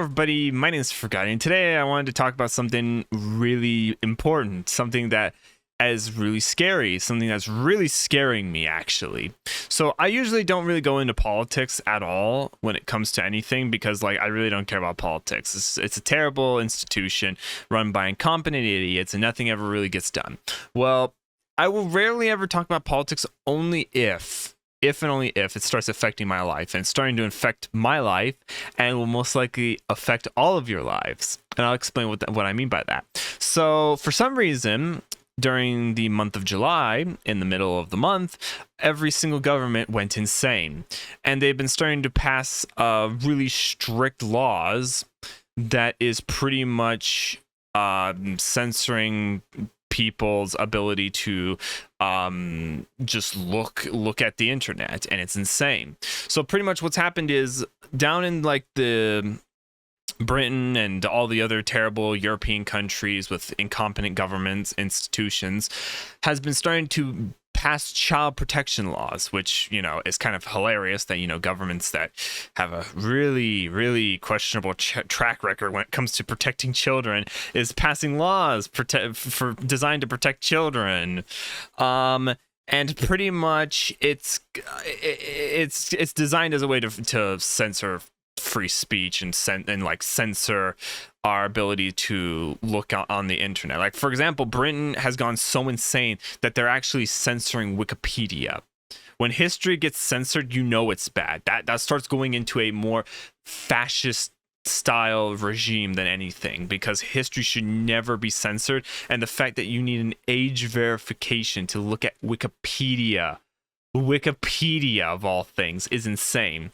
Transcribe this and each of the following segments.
everybody. My name is Forgotten. And today I wanted to talk about something really important, something that is really scary, something that's really scaring me, actually. So I usually don't really go into politics at all when it comes to anything because, I really don't care about politics. It's a terrible institution run by incompetent idiots, and nothing ever really gets done. Well, I will rarely ever talk about politics only if and only if it starts affecting my life, and it's starting to affect my life and will most likely affect all of your lives. And I'll explain what I mean by that. So for some reason, during the month of July, in the middle of the month, every single government went insane. And they've been starting to pass really strict laws that is pretty much censoring people's ability to just look at the internet, and it's insane. So pretty much what's happened is down in the Britain and all the other terrible European countries with incompetent governments, institutions, has been starting to pass child protection laws, which, is kind of hilarious that, governments that have a really, really questionable track record when it comes to protecting children is passing laws designed to protect children. And pretty much it's designed as a way to censor free speech and censor our ability to look on the internet. Like, for example, Britain has gone so insane that they're actually censoring Wikipedia. When history gets censored, it's bad. That starts going into a more fascist style regime than anything, because history should never be censored. And the fact that you need an age verification to look at Wikipedia of all things is insane.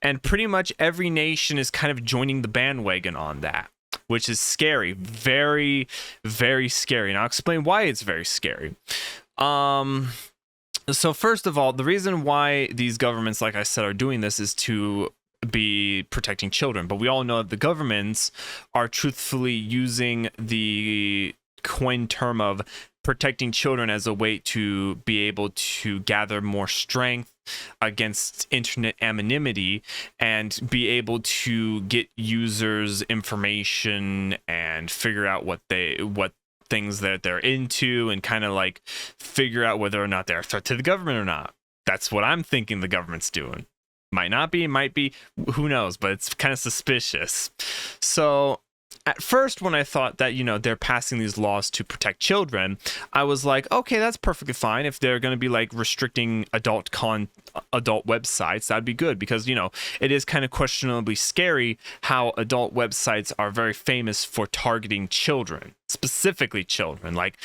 And pretty much every nation is kind of joining the bandwagon on that, which is scary. Very, very scary. And I'll explain why it's very scary. So first of all, the reason why these governments, like I said, are doing this is to be protecting children. But we all know that the governments are truthfully using the coined term of protecting children as a way to be able to gather more strength against internet anonymity and be able to get users information and figure out what things that they're into, and kind of figure out whether or not they're a threat to the government or not. That's what I'm thinking the government's doing. Might not be, might be, who knows, but it's kind of suspicious. So at first, when I thought that, they're passing these laws to protect children, I was like, okay, that's perfectly fine. If they're going to be restricting adult websites, that'd be good, because, it is kind of questionably scary how adult websites are very famous for targeting children, specifically children. Like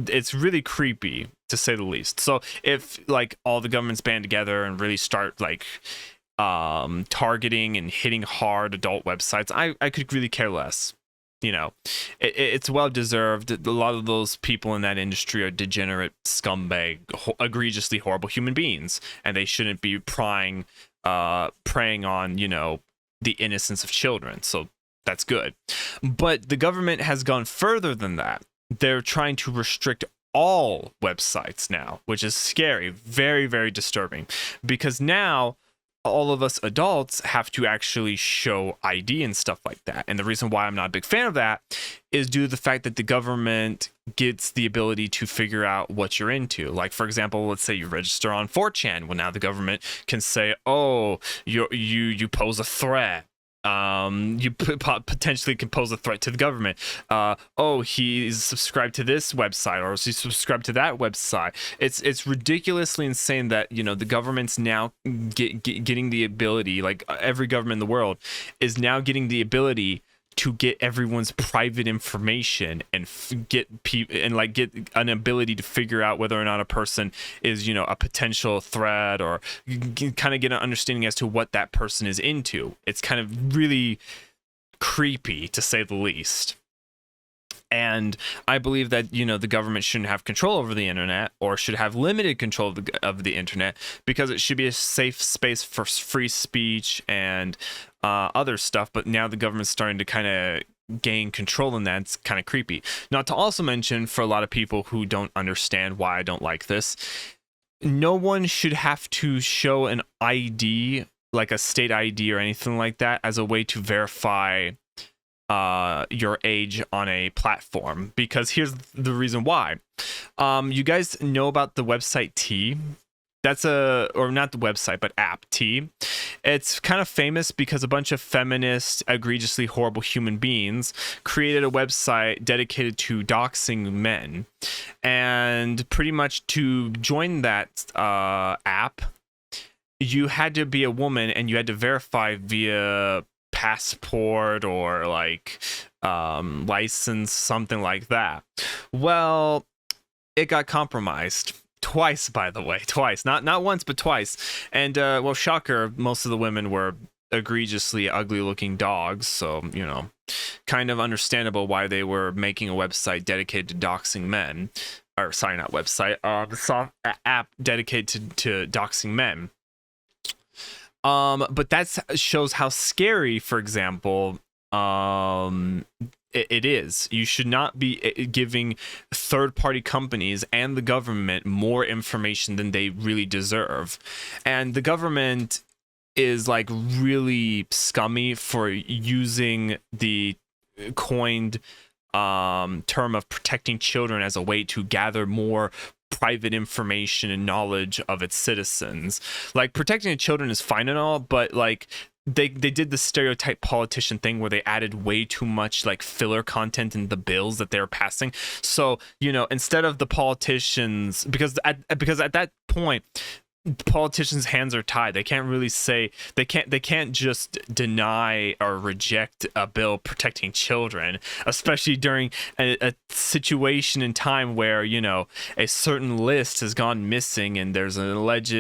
it's really creepy, to say the least. So if all the governments band together and really start targeting and hitting hard adult websites, I could really care less. It's well deserved. A lot of those people in that industry are degenerate scumbag, egregiously horrible human beings, and they shouldn't be preying on the innocence of children. So that's good. But the government has gone further than that. They're trying to restrict all websites now, which is scary, very, very disturbing, because now all of us adults have to actually show ID and stuff like that. And the reason why I'm not a big fan of that is due to the fact that the government gets the ability to figure out what you're into. Like, for example, let's say you register on 4chan. Well, now the government can say, oh, you pose a threat. You potentially can pose a threat to the government. Oh, he's subscribed to this website, or he's subscribed to that website. It's ridiculously insane that the government's now getting the ability, every government in the world is now getting the ability to get everyone's private information and get an ability to figure out whether or not a person is a potential threat, or kind of get an understanding as to what that person is into. It's kind of really creepy, to say the least. And I believe that, the government shouldn't have control over the internet, or should have limited control of the internet, because it should be a safe space for free speech and other stuff. But now the government's starting to kind of gain control in that. It's kind of creepy. Not to also mention, for a lot of people who don't understand why I don't like this, no one should have to show an ID like a state ID or anything like that as a way to verify your age on a platform, because here's the reason why. You guys know about the website T? That's or not the website, but app T. It's kind of famous because a bunch of feminist, egregiously horrible human beings created a website dedicated to doxing men. And pretty much to join that app, you had to be a woman and you had to verify via passport or like license, something like that. Well, it got compromised twice, by the way, twice, not once but twice. And well, shocker, most of the women were egregiously ugly looking dogs, so you know, kind of understandable why they were making a website dedicated to doxing men, or sorry, not website, app dedicated to doxing men. But that shows how scary, for example, it is. You should not be giving third-party companies and the government more information than they really deserve. And the government is like really scummy for using the coined term of protecting children as a way to gather more private information and knowledge of its citizens. Like, protecting children is fine and all, but like they did the stereotype politician thing where they added way too much like filler content in the bills that they were passing. So, you know, instead of the politicians, because at that point politicians' hands are tied. They can't really say, they can't just deny or reject a bill protecting children, especially during a situation in time where, you know, a certain list has gone missing and there's an alleged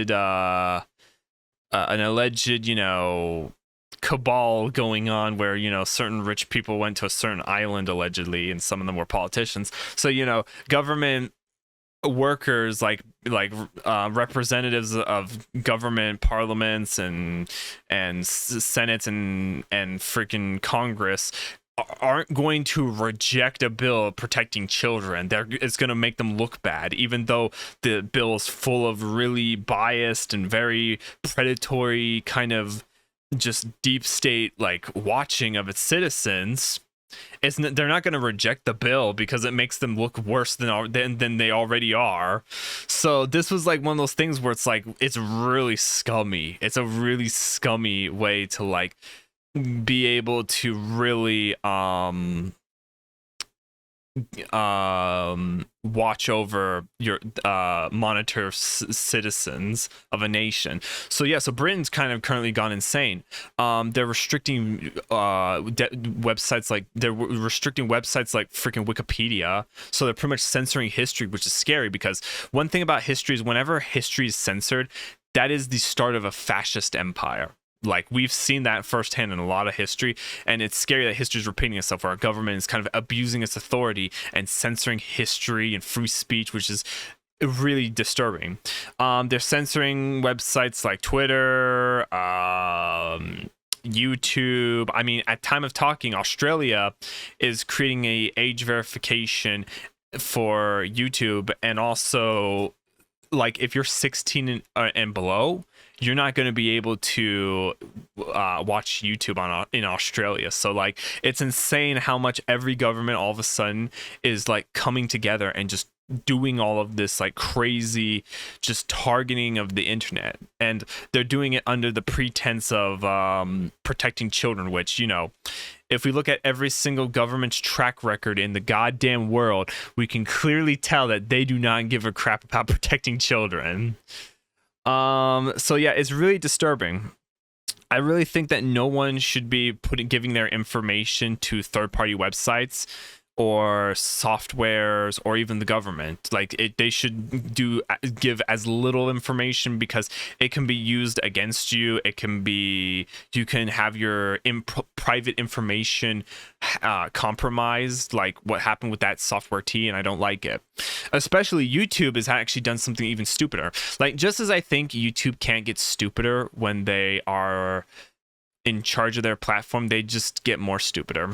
you know, cabal going on where, you know, certain rich people went to a certain island allegedly, and some of them were politicians. So, you know, government workers like representatives of government parliaments and senates and freaking Congress aren't going to reject a bill protecting children. It's going to make them look bad, even though the bill is full of really biased and very predatory kind of just deep state like watching of its citizens. They're not going to reject the bill because it makes them look worse than they already are. So this was like one of those things where it's like, it's really scummy. It's a really scummy way to like be able to really watch over your monitor citizens of a nation. So yeah, so Britain's kind of currently gone insane. They're restricting websites like freaking Wikipedia. So they're pretty much censoring history, which is scary, because one thing about history is whenever history is censored, that is the start of a fascist empire. Like, we've seen that firsthand in a lot of history, and it's scary that history is repeating itself, where our government is kind of abusing its authority and censoring history and free speech, which is really disturbing. They're censoring websites like Twitter, YouTube. I mean, at time of talking, Australia is creating a age verification for YouTube, and also, like, if you're 16 and below, you're not going to be able to watch YouTube in Australia. So like, it's insane how much every government all of a sudden is like coming together and just doing all of this like crazy just targeting of the internet, and they're doing it under the pretense of protecting children, which, you know, if we look at every single government's track record in the goddamn world, we can clearly tell that they do not give a crap about protecting children. So yeah, it's really disturbing. I really think that no one should be giving their information to third-party websites or softwares or even the government. Like, they should give as little information, because it can be used against you. You can have your private information compromised, like what happened with that software T, and I don't like it. Especially YouTube has actually done something even stupider. Like, just as I think YouTube can't get stupider when they are in charge of their platform, they just get more stupider.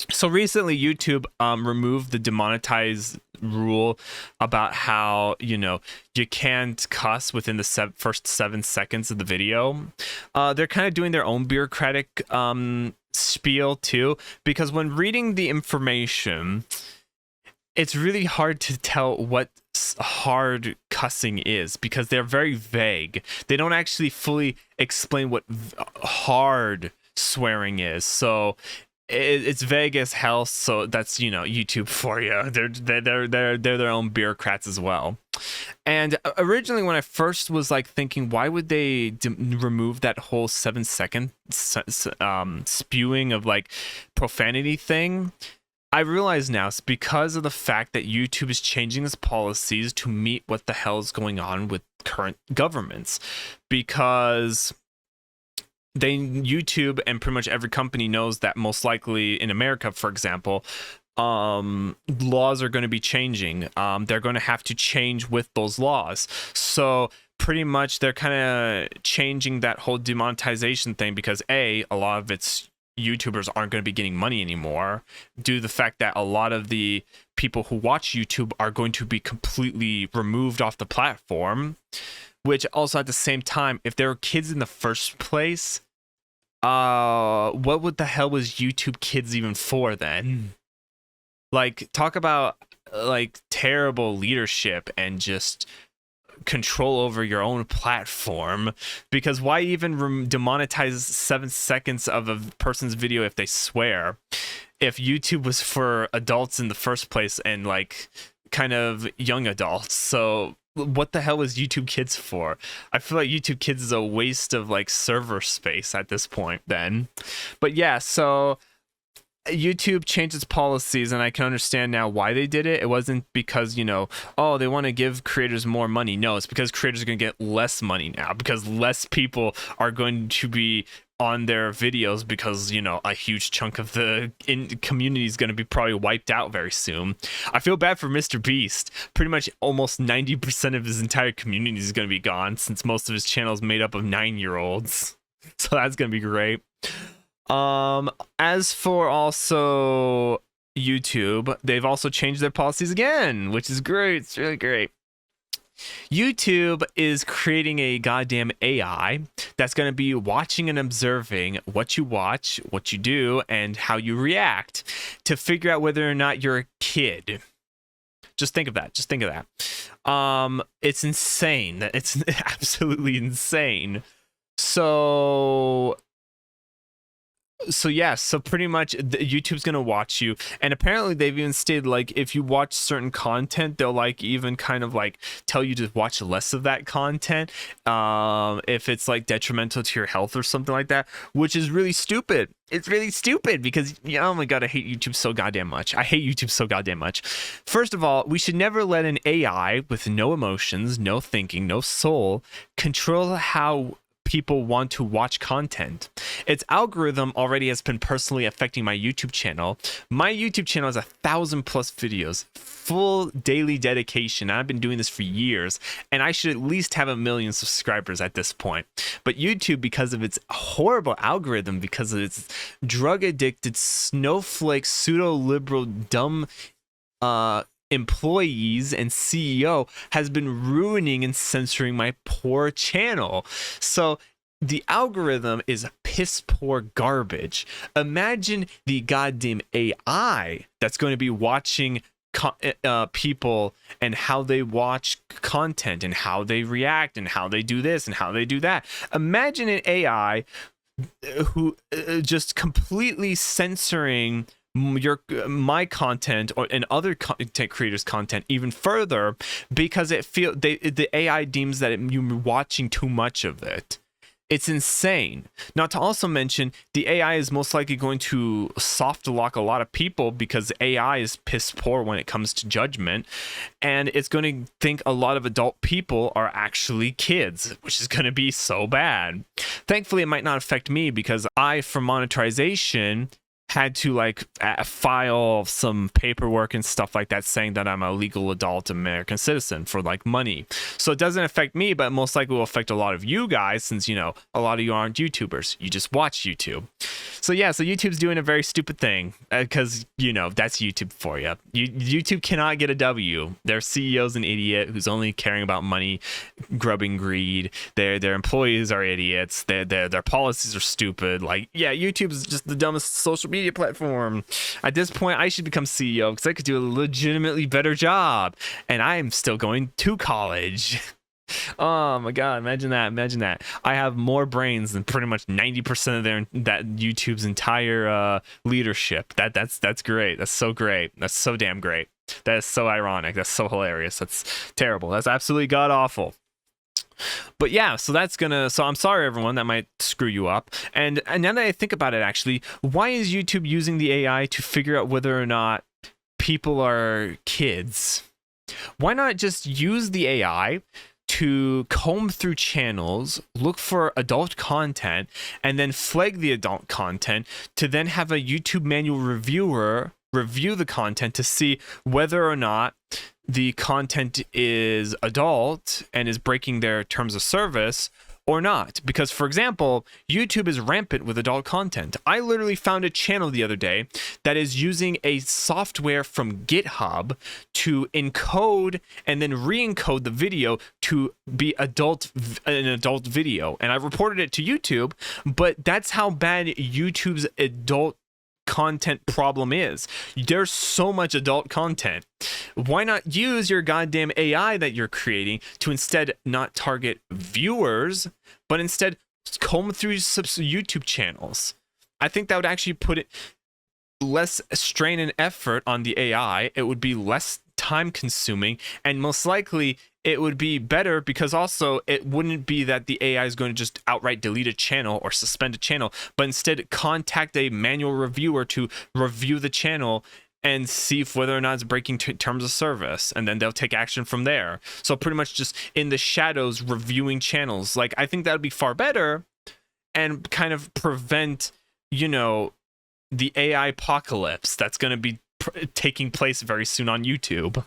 So recently, YouTube removed the demonetized rule about how, you know, you can't cuss within the first 7 seconds of the video. They're kind of doing their own bureaucratic spiel too, because when reading the information, it's really hard to tell what hard cussing is because they're very vague. They don't actually fully explain what hard swearing is. So it's vague as hell. So that's, you know, YouTube for you. They're their own bureaucrats as well. And originally, when I first was like thinking, why would they remove that whole 7-second spewing of like profanity thing? I realize now it's because of the fact that YouTube is changing its policies to meet what the hell is going on with current governments, because YouTube and pretty much every company knows that most likely in America, for example, laws are going to be changing. They're going to have to change with those laws. So pretty much they're kind of changing that whole demonetization thing because a lot of its YouTubers aren't going to be getting money anymore due to the fact that a lot of the people who watch YouTube are going to be completely removed off the platform, which also at the same time, if there were kids in the first place, what the hell was YouTube Kids even for then? Like, talk about like terrible leadership and just control over your own platform, because why even demonetize 7 seconds of a person's video if they swear, if YouTube was for adults in the first place and like kind of young adults? So what the hell was YouTube Kids for? I feel like YouTube Kids is a waste of like server space at this point then. But yeah, so YouTube changed its policies, and I can understand now why they did it. It wasn't because, you know, oh, they want to give creators more money. No, it's because creators are going to get less money now, because less people are going to be on their videos, because, you know, a huge chunk of the community is going to be probably wiped out very soon. I feel bad for Mr. Beast. Pretty much almost 90% of his entire community is going to be gone, since most of his channel is made up of 9-year-olds. So that's going to be great. As for also YouTube, they've also changed their policies again, which is great. It's really great. YouTube is creating a goddamn AI that's going to be watching and observing what you watch, what you do, and how you react to figure out whether or not you're a kid. Just think of that. Just think of that. It's insane. It's absolutely insane. So yeah, so pretty much YouTube's gonna watch you, and apparently they've even stated like if you watch certain content, they'll like even kind of like tell you to watch less of that content if it's like detrimental to your health or something like that, which is really stupid. It's really stupid because, oh my god, I hate YouTube so goddamn much. I hate YouTube so goddamn much. First of all, we should never let an AI with no emotions, no thinking, no soul control how people want to watch content. Its algorithm already has been personally affecting my YouTube channel. My YouTube channel has 1,000+ videos, full daily dedication. I've been doing this for years, and I should at least have 1 million subscribers at this point. But YouTube, because of its horrible algorithm, because of its drug-addicted, snowflake, pseudo-liberal, dumb employees and CEO, has been ruining and censoring my poor channel. So the algorithm is piss poor garbage. Imagine the goddamn AI that's going to be watching people and how they watch content and how they react and how they do this and how they do that. Imagine an AI who just completely censoring my content and other content creators' content even further, because the AI deems that you're watching too much of it. It's insane. Not to also mention, the AI is most likely going to soft lock a lot of people, because AI is piss poor when it comes to judgment, and it's going to think a lot of adult people are actually kids, which is going to be so bad. Thankfully, it might not affect me, because for monetization, had to like file some paperwork and stuff like that saying that I'm a legal adult American citizen for like money. So it doesn't affect me, but most likely will affect a lot of you guys, since, you know, a lot of you aren't YouTubers. You just watch YouTube. So yeah, so YouTube's doing a very stupid thing, because, you know, that's YouTube for you. YouTube cannot get a W. Their CEO's an idiot who's only caring about money, grubbing greed. Their employees are idiots. Their policies are stupid. Like, yeah, YouTube is just the dumbest social media platform. At this point, I should become CEO because I could do a legitimately better job, and I am still going to college. Oh my god, imagine that. I have more brains than pretty much 90% of that YouTube's entire leadership. That's great. That's so great. That's so damn great. That is so ironic. That's so hilarious. That's terrible. That's absolutely god awful. But yeah, so I'm sorry everyone, that might screw you up. And now that I think about it, actually, why is YouTube using the AI to figure out whether or not people are kids? Why not just use the AI to comb through channels, look for adult content, and then flag the adult content to then have a YouTube manual reviewer review the content to see whether or not the content is adult and is breaking their terms of service or not. Because, for example, YouTube is rampant with adult content. I literally found a channel the other day that is using a software from GitHub to encode and then re-encode the video to be an adult video. And I reported it to YouTube, but that's how bad YouTube's adult content problem is. There's so much adult content. Why not use your goddamn AI that you're creating to instead not target viewers, but instead comb through YouTube channels? I think that would actually put it less strain and effort on the AI. It would be less time consuming, and most likely it would be better because also it wouldn't be that the AI is going to just outright delete a channel or suspend a channel, but instead contact a manual reviewer to review the channel and see if whether or not it's breaking terms of service, and then they'll take action from there. So pretty much just in the shadows reviewing channels. Like, I think that would be far better and kind of prevent, you know, the AI apocalypse that's going to be taking place very soon on YouTube.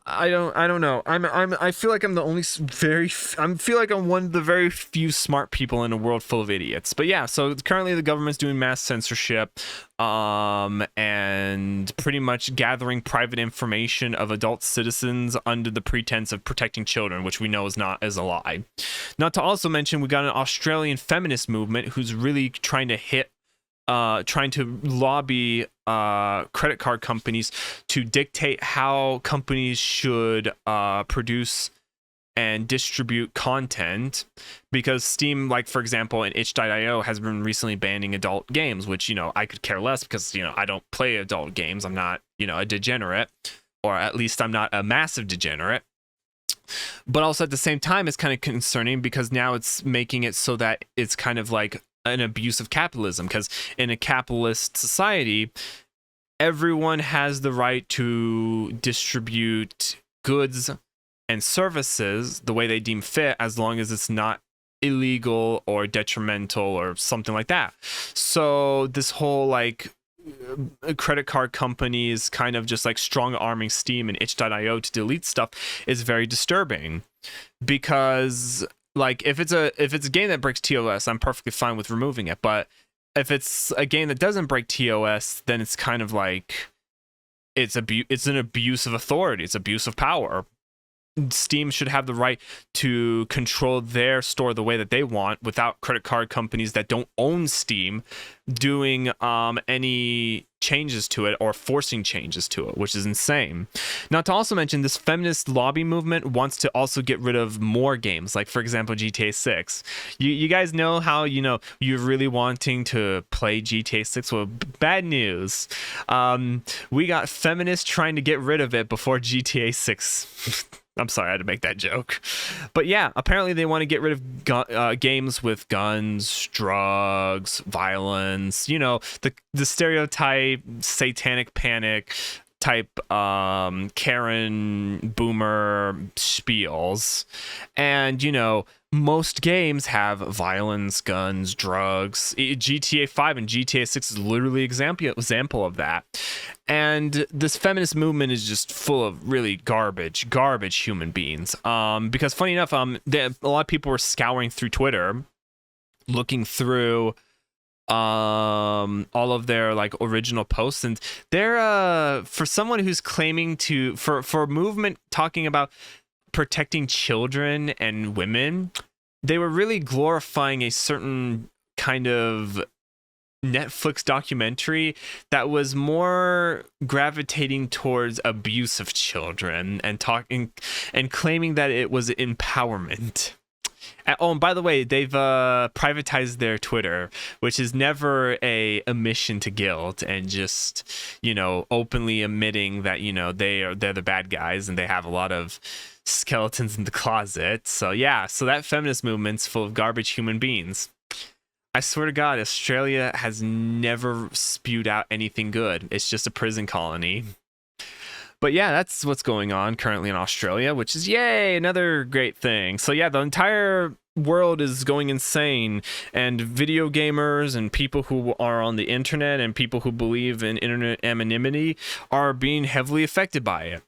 I don't know. I feel like I'm the only I feel like I'm one of the very few smart people in a world full of idiots. But yeah, so currently the government's doing mass censorship, and pretty much gathering private information of adult citizens under the pretense of protecting children, which we know is a lie. Not to also mention, we got an Australian feminist movement who's really trying to lobby credit card companies to dictate how companies should produce and distribute content, because Steam, like for example, and itch.io has been recently banning adult games, which, you know, I could care less because, you know, I don't play adult games. I'm not, you know, a degenerate, or at least I'm not a massive degenerate. But also at the same time, it's kind of concerning because now it's making it so that it's kind of like an abuse of capitalism, because in a capitalist society, everyone has the right to distribute goods and services the way they deem fit, as long as it's not illegal or detrimental or something like that. So this whole like credit card companies kind of just like strong arming Steam and itch.io to delete stuff is very disturbing, because like if it's a game that breaks TOS, I'm perfectly fine with removing it. But if it's a game that doesn't break TOS, then it's kind of like it's an abuse of authority. It's abuse of power. Steam should have the right to control their store the way that they want, without credit card companies that don't own Steam doing any changes to it or forcing changes to it, which is insane. Not to also mention, this feminist lobby movement wants to also get rid of more games, like for example GTA 6. You guys know how, you know, you're really wanting to play GTA 6. Well, bad news. We got feminists trying to get rid of it before GTA 6. I'm sorry, I had to make that joke. But yeah, apparently they want to get rid of games with guns, drugs, violence, you know, the stereotype satanic panic type Karen boomer spiels. And, you know, most games have violence, guns, drugs. GTA 5 and GTA 6 is literally example of that. And this feminist movement is just full of really garbage human beings. Because funny enough, a lot of people were scouring through Twitter, looking through all of their like original posts, and they're for someone who's claiming to for a movement talking about protecting children and women, they were really glorifying a certain kind of Netflix documentary that was more gravitating towards abuse of children and talking and claiming that it was empowerment. Oh, and by the way, they've privatized their Twitter, which is never a admission to guilt and just, openly admitting that, they're the bad guys and they have a lot of skeletons in the closet. So yeah, so that feminist movement's full of garbage human beings. I swear to God, Australia has never spewed out anything good. It's just a prison colony. But yeah, that's what's going on currently in Australia, which is yay, another great thing. So yeah, the entire world is going insane, and video gamers and people who are on the internet and people who believe in internet anonymity are being heavily affected by it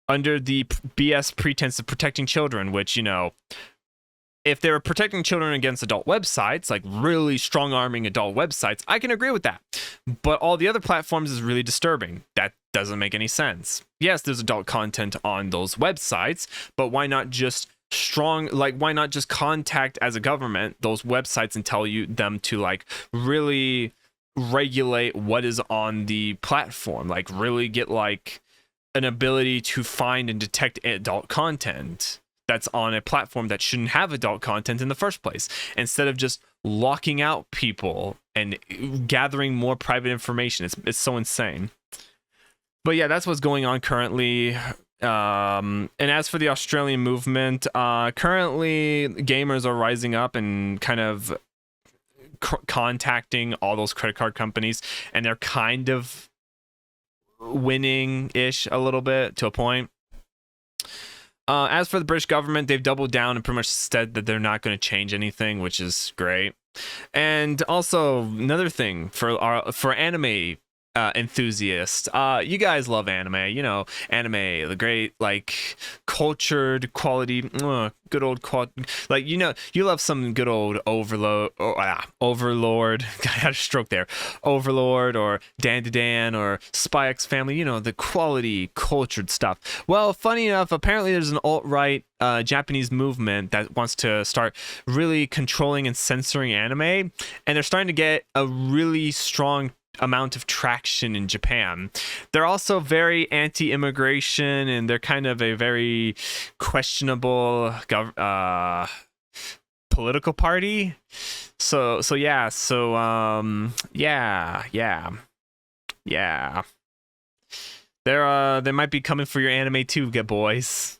under the BS pretense of protecting children, which, if they were protecting children against adult websites, like really strong-arming adult websites, I can agree with that. But all the other platforms is really disturbing. That doesn't make any sense. Yes, there's adult content on those websites, but why not just why not just contact as a government those websites and tell them to like really regulate what is on the platform, like really get like an ability to find and detect adult content that's on a platform that shouldn't have adult content in the first place, instead of just locking out people and gathering more private information. It's so insane. But yeah, that's what's going on currently. And as for the Australian movement, currently gamers are rising up and kind of contacting all those credit card companies, and they're kind of winning-ish a little bit to a point. As for the British government, they've doubled down and pretty much said that they're not going to change anything, which is great. And also another thing for anime enthusiasts, you guys love anime, anime, the great like cultured quality, good old like you love some good old Overlord I had a stroke there, Overlord or Dan or Spy X Family, the quality cultured stuff. Well, funny enough, apparently there's an alt-right Japanese movement that wants to start really controlling and censoring anime, and they're starting to get a really strong amount of traction in Japan. They're also very anti-immigration, and they're kind of a very questionable political party. So yeah. They might be coming for your anime too, good boys.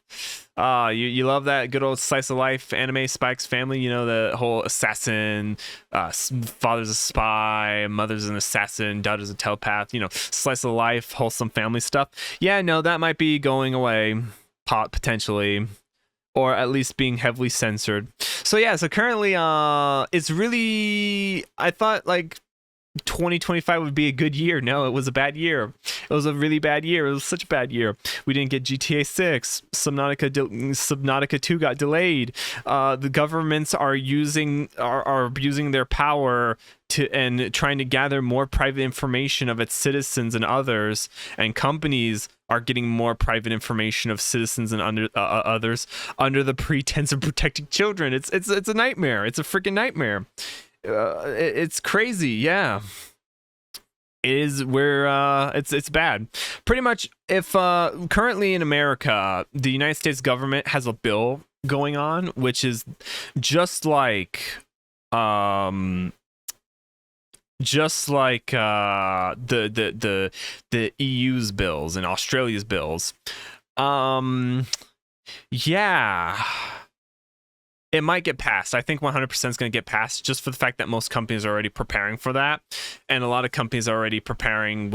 You love that good old slice of life anime, Spy X Family, the whole assassin, father's a spy, mother's an assassin, daughter's a telepath, slice of life, wholesome family stuff. Yeah, no, that might be going away, potentially, or at least being heavily censored. So yeah, so currently, it's really, I thought like 2025 would be a good year. No, it was a bad year. It was a really bad year. It was such a bad year. We didn't get GTA 6. Subnautica 2 got delayed. The governments are abusing their power and trying to gather more private information of its citizens and others, and companies are getting more private information of citizens and others under the pretense of protecting children. It's a nightmare. It's a freaking nightmare. It's crazy. Yeah, it is where it's bad. Pretty much, if currently in America, the United States government has a bill going on, which is just like the EU's bills and Australia's bills. Yeah. it might get passed. I think 100% is going to get passed just for the fact that most companies are already preparing for that. And a lot of companies are already preparing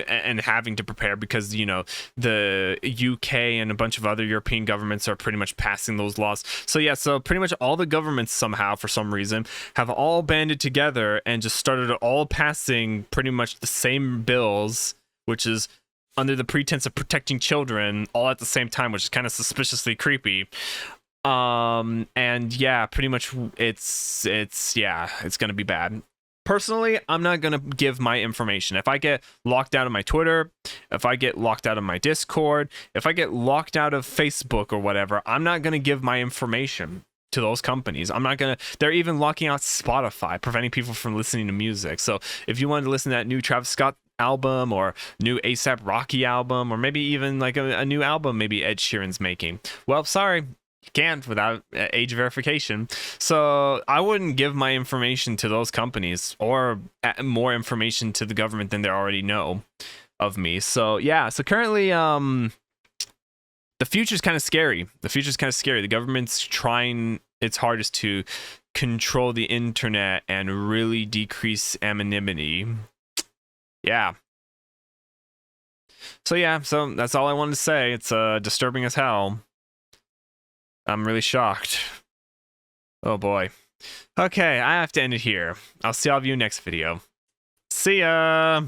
and having to prepare because, you know, the UK and a bunch of other European governments are pretty much passing those laws. So yeah, so pretty much all the governments somehow, for some reason, have all banded together and just started all passing pretty much the same bills, which is under the pretense of protecting children all at the same time, which is kind of suspiciously creepy. And yeah, pretty much it's gonna be bad. Personally, I'm not gonna give my information. If I get locked out of my Twitter, if I get locked out of my Discord, if I get locked out of Facebook or whatever, I'm not gonna give my information to those companies. I'm not gonna. They're even locking out Spotify, preventing people from listening to music. So if you wanted to listen to that new Travis Scott album or new ASAP Rocky album, or maybe even like a new album maybe Ed Sheeran's making, well, sorry, you can't without age verification. So I wouldn't give my information to those companies or more information to the government than they already know of me. So yeah, so currently the future's kind of scary. The government's trying its hardest to control the internet and really decrease anonymity. Yeah. So yeah, so that's all I wanted to say. It's disturbing as hell. I'm really shocked. Oh boy. Okay, I have to end it here. I'll see all of you next video. See ya!